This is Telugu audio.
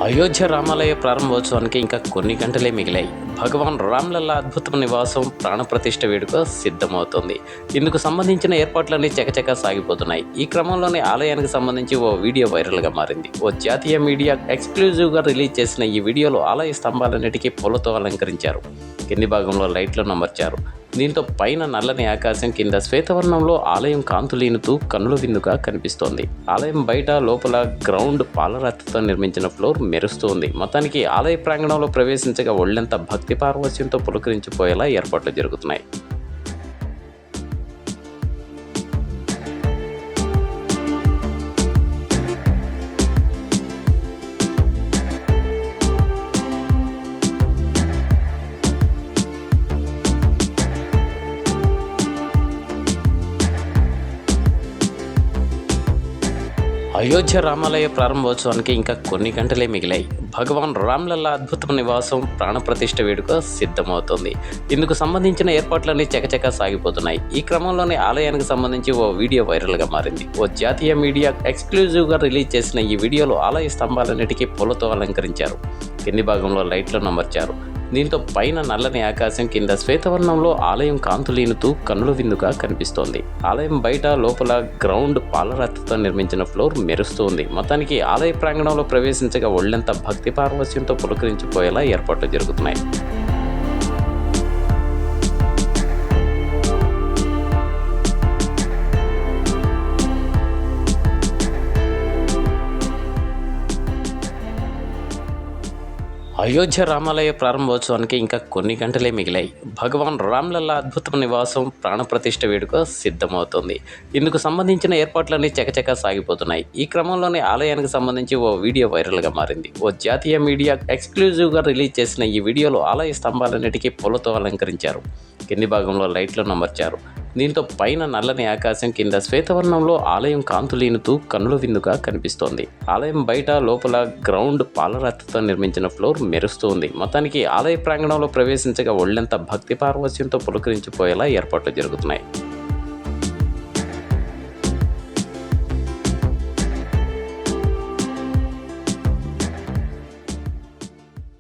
అయోధ్య రామాలయ ప్రారంభోత్సవానికి ఇంకా కొన్ని గంటలే మిగిలాయి. భగవాన్ రామ్లల్లా అద్భుత నివాసం ప్రాణప్రతిష్ఠ వేడుక సిద్ధమవుతోంది. ఇందుకు సంబంధించిన ఏర్పాట్లన్నీ చకచకా సాగిపోతున్నాయి. ఈ క్రమంలోనే ఆలయానికి సంబంధించి ఓ వీడియో వైరల్గా మారింది. ఓ జాతీయ మీడియా ఎక్స్క్లూజివ్గా రిలీజ్ చేసిన ఈ వీడియోలో ఆలయ స్తంభాలన్నిటికీ పూలతో అలంకరించారు. కింది భాగంలో లైట్లను అమర్చారు. దీంతో పైన నల్లని ఆకాశం, కింద శ్వేతవర్ణంలో ఆలయం కాంతులీనుతూ కన్నుల విందుగా కనిపిస్తోంది. ఆలయం బయట లోపల గ్రౌండ్ పాలరాతితో నిర్మించిన ఫ్లోర్ మెరుస్తుంది. మొత్తానికి ఆలయ ప్రాంగణంలో ప్రవేశించగా ఒళ్ళంతా భక్తి పార్వశ్యంతో పులకరించిపోయేలా ఏర్పాట్లు జరుగుతున్నాయి. అయోధ్య రామాలయ ప్రారంభోత్సవానికి ఇంకా కొన్ని గంటలే మిగిలాయి. భగవాన్ రామ్లల్లా అద్భుత నివాసం ప్రాణప్రతిష్ఠ వేడుక సిద్ధమవుతోంది. ఇందుకు సంబంధించిన ఏర్పాట్లన్నీ చకచకా సాగిపోతున్నాయి. ఈ క్రమంలోనే ఆలయానికి సంబంధించి ఓ వీడియో వైరల్గా మారింది. ఓ జాతీయ మీడియా ఎక్స్క్లూజివ్గా రిలీజ్ చేసిన ఈ వీడియోలో ఆలయ స్తంభాలన్నిటికీ పూలతో అలంకరించారు. కింది భాగంలో లైట్లను అమర్చారు. దీంతో పైన నల్లని ఆకాశం, కింద శ్వేతవర్ణంలో ఆలయం కాంతులీనుతూ కన్నుల విందుగా కనిపిస్తోంది. ఆలయం బయట లోపల గ్రౌండ్ పాలరాతితో నిర్మించిన ఫ్లోర్ మెరుస్తుంది. మొత్తానికి ఆలయ ప్రాంగణంలో ప్రవేశించగా ఒళ్ళంతా భక్తి పార్వశ్యంతో పులకరించిపోయేలా ఏర్పాట్లు జరుగుతున్నాయి. అయోధ్య రామాలయ ప్రారంభోత్సవానికి ఇంకా కొన్ని గంటలే మిగిలాయి. భగవాన్ రామ్లల్లా అద్భుత నివాసం ప్రాణప్రతిష్ఠ వేడుక సిద్ధమవుతోంది. ఇందుకు సంబంధించిన ఏర్పాట్లన్నీ చకచకా సాగిపోతున్నాయి. ఈ క్రమంలోనే ఆలయానికి సంబంధించి ఓ వీడియో వైరల్గా మారింది. ఓ జాతీయ మీడియా ఎక్స్క్లూజివ్గా రిలీజ్ చేసిన ఈ వీడియోలో ఆలయ స్తంభాలన్నిటికీ పూలతో అలంకరించారు. కింది భాగంలో లైట్లను అమర్చారు. దీంతో పైన నల్లని ఆకాశం, కింద శ్వేతవర్ణంలో ఆలయం కాంతులీనుతూ కన్నుల విందుగా కనిపిస్తోంది. ఆలయం బయట లోపల గ్రౌండ్ పాలరాతితో నిర్మించిన ఫ్లోర్ మెరుస్తుంది. మొత్తానికి ఆలయ ప్రాంగణంలో ప్రవేశించగా ఒళ్ళంతా భక్తి పార్వశ్యంతో పులకరించిపోయేలా ఏర్పాట్లు జరుగుతున్నాయి.